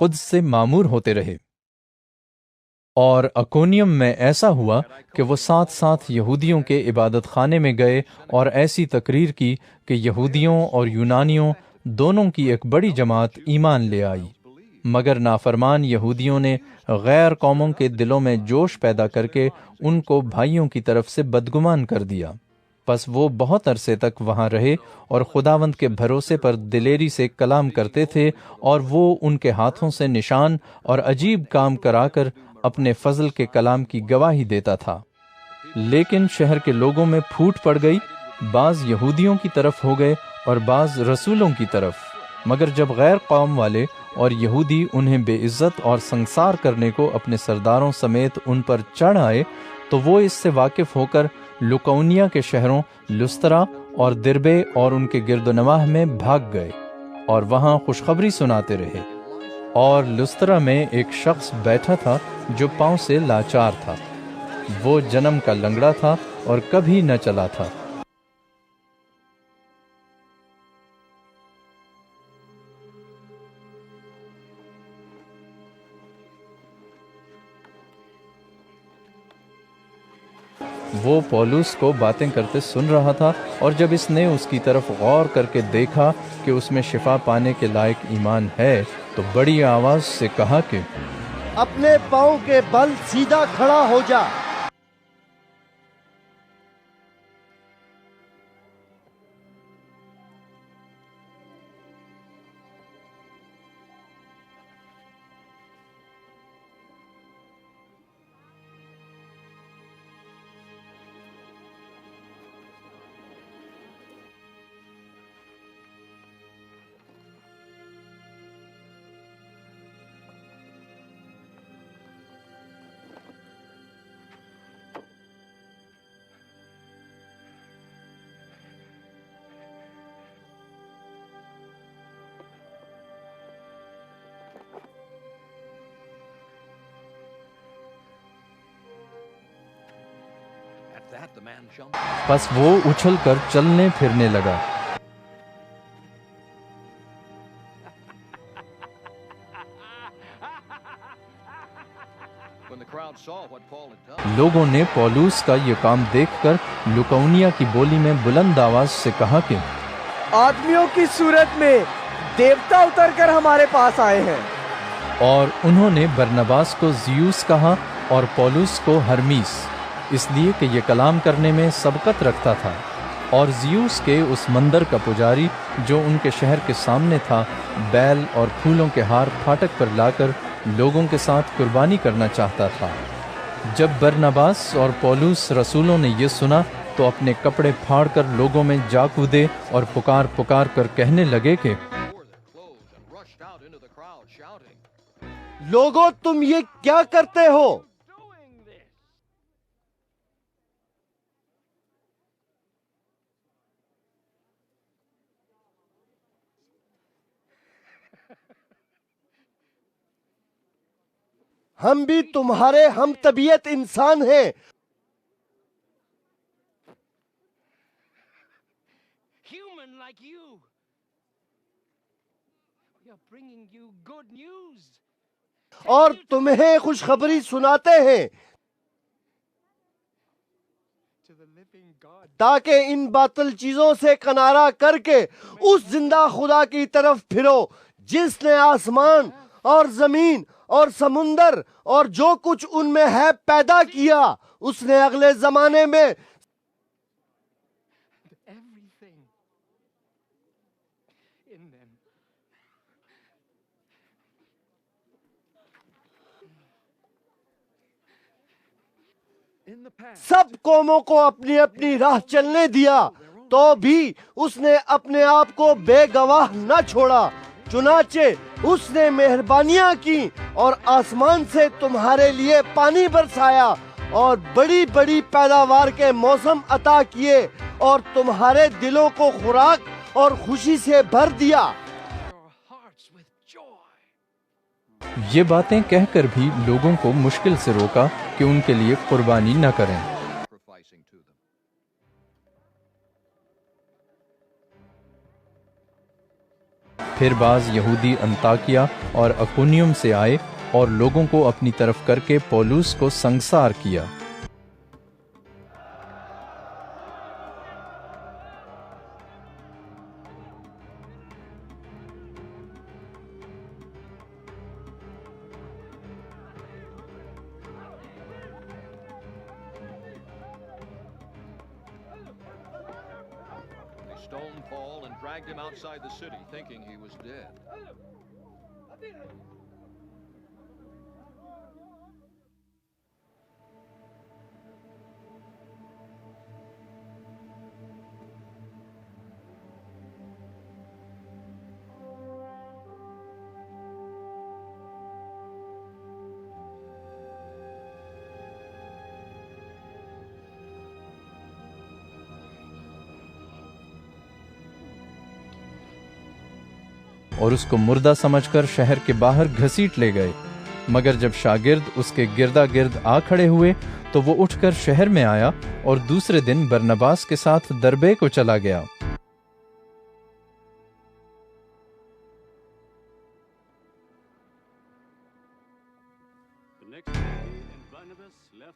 قدس سے معمور ہوتے رہے۔ اور اکونیم میں ایسا ہوا کہ وہ ساتھ ساتھ یہودیوں کے عبادت خانے میں گئے اور ایسی تقریر کی کہ یہودیوں اور یونانیوں دونوں کی ایک بڑی جماعت ایمان لے آئی، مگر نافرمان یہودیوں نے غیر قوموں کے دلوں میں جوش پیدا کر کے ان کو بھائیوں کی طرف سے بدگمان کر دیا۔ پس وہ بہت عرصے تک وہاں رہے اور خداوند کے بھروسے پر دلیری سے کلام کرتے تھے، اور وہ ان کے ہاتھوں سے نشان اور عجیب کام کرا کر اپنے فضل کے کلام کی گواہی دیتا تھا۔ لیکن شہر کے لوگوں میں پھوٹ پڑ گئی، بعض یہودیوں کی طرف ہو گئے اور بعض رسولوں کی طرف، مگر جب غیر قوم والے اور یہودی انہیں بے عزت اور سنگسار کرنے کو اپنے سرداروں سمیت ان پر چڑھ آئے، تو وہ اس سے واقف ہو کر لکونیا کے شہروں لسترا اور دربے اور ان کے گرد و نواح میں بھاگ گئے اور وہاں خوشخبری سناتے رہے۔ اور لسترا میں ایک شخص بیٹھا تھا جو پاؤں سے لاچار تھا، وہ جنم کا لنگڑا تھا اور کبھی نہ چلا تھا۔ وہ پولس کو باتیں کرتے سن رہا تھا، اور جب اس نے اس کی طرف غور کر کے دیکھا کہ اس میں شفا پانے کے لائق ایمان ہے، تو بڑی آواز سے کہا کہ اپنے پاؤں کے بل سیدھا کھڑا ہو جا۔ پس وہ اچھل کر چلنے پھرنے لگا۔ لوگوں نے پولس کا یہ کام دیکھ کر لکونیا کی بولی میں بلند آواز سے کہا کہ آدمیوں کی صورت میں دیوتا اتر کر ہمارے پاس آئے ہیں۔ اور انہوں نے برنباس کو زیوس کہا اور پولس کو ہرمیس، اس لیے کہ یہ کلام کرنے میں سبقت رکھتا تھا۔ اور زیوس کے اس مندر کا پجاری جو ان کے شہر کے سامنے تھا، بیل اور پھولوں کے ہار پھاٹک پر لا کر لوگوں کے ساتھ قربانی کرنا چاہتا تھا۔ جب برنباس اور پولس رسولوں نے یہ سنا تو اپنے کپڑے پھاڑ کر لوگوں میں جا کودے اور پکار پکار کر کہنے لگے کہ لوگوں، تم یہ کیا کرتے ہو؟ ہم بھی تمہارے ہم طبیعت انسان ہیں۔ اور تمہیں خوشخبری سناتے ہیں تاکہ ان باطل چیزوں سے کنارہ کر کے اس زندہ خدا کی طرف پھرو، جس نے آسمان اور زمین اور سمندر اور جو کچھ ان میں ہے پیدا کیا۔ اس نے اگلے زمانے میں سب قوموں کو اپنی اپنی راہ چلنے دیا، تو بھی اس نے اپنے آپ کو بے گواہ نہ چھوڑا۔ چنانچہ اس نے مہربانیاں کی اور آسمان سے تمہارے لیے پانی برسایا اور بڑی بڑی پیداوار کے موسم عطا کیے اور تمہارے دلوں کو خوراک اور خوشی سے بھر دیا۔ یہ باتیں کہہ کر بھی لوگوں کو مشکل سے روکا کہ ان کے لیے قربانی نہ کریں۔ پھر بعض یہودی انطاکیہ اور اکونیوم سے آئے اور لوگوں کو اپنی طرف کر کے پولوس کو سنگسار کیا۔ Stoned Paul and dragged him outside the city, thinking he was dead. اور اس کو مردہ سمجھ کر شہر کے باہر گھسیٹ لے گئے، مگر جب شاگرد اس کے گردا گرد آ کھڑے ہوئے تو وہ اٹھ کر شہر میں آیا اور دوسرے دن برنباس کے ساتھ دربے کو چلا گیا۔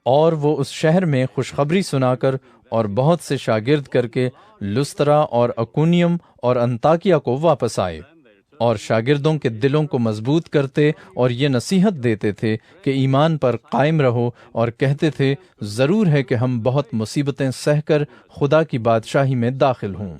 اور وہ اس شہر میں خوشخبری سنا کر اور بہت سے شاگرد کر کے لسترا اور اکونیم اور انطاکیہ کو واپس آئے، اور شاگردوں کے دلوں کو مضبوط کرتے اور یہ نصیحت دیتے تھے کہ ایمان پر قائم رہو، اور کہتے تھے ضرور ہے کہ ہم بہت مصیبتیں سہ کر خدا کی بادشاہی میں داخل ہوں۔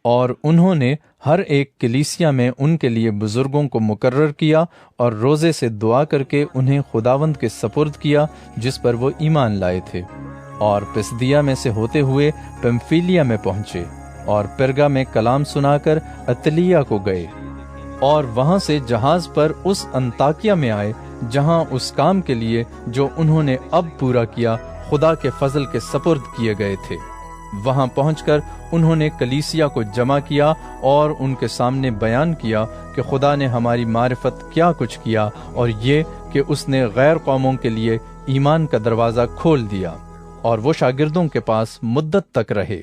اور انہوں نے ہر ایک کلیسیا میں ان کے لیے بزرگوں کو مقرر کیا اور روزے سے دعا کر کے انہیں خداوند کے سپرد کیا جس پر وہ ایمان لائے تھے، اور پسدیا میں سے ہوتے ہوئے پمفیلیا میں پہنچے، اور پرگا میں کلام سنا کر اتلیا کو گئے، اور وہاں سے جہاز پر اس انطاکیہ میں آئے جہاں اس کام کے لیے جو انہوں نے اب پورا کیا خدا کے فضل کے سپرد کیے گئے تھے۔ وہاں پہنچ کر انہوں نے کلیسیا کو جمع کیا اور ان کے سامنے بیان کیا کہ خدا نے ہماری معرفت کیا کچھ کیا، اور یہ کہ اس نے غیر قوموں کے لیے ایمان کا دروازہ کھول دیا، اور وہ شاگردوں کے پاس مدت تک رہے۔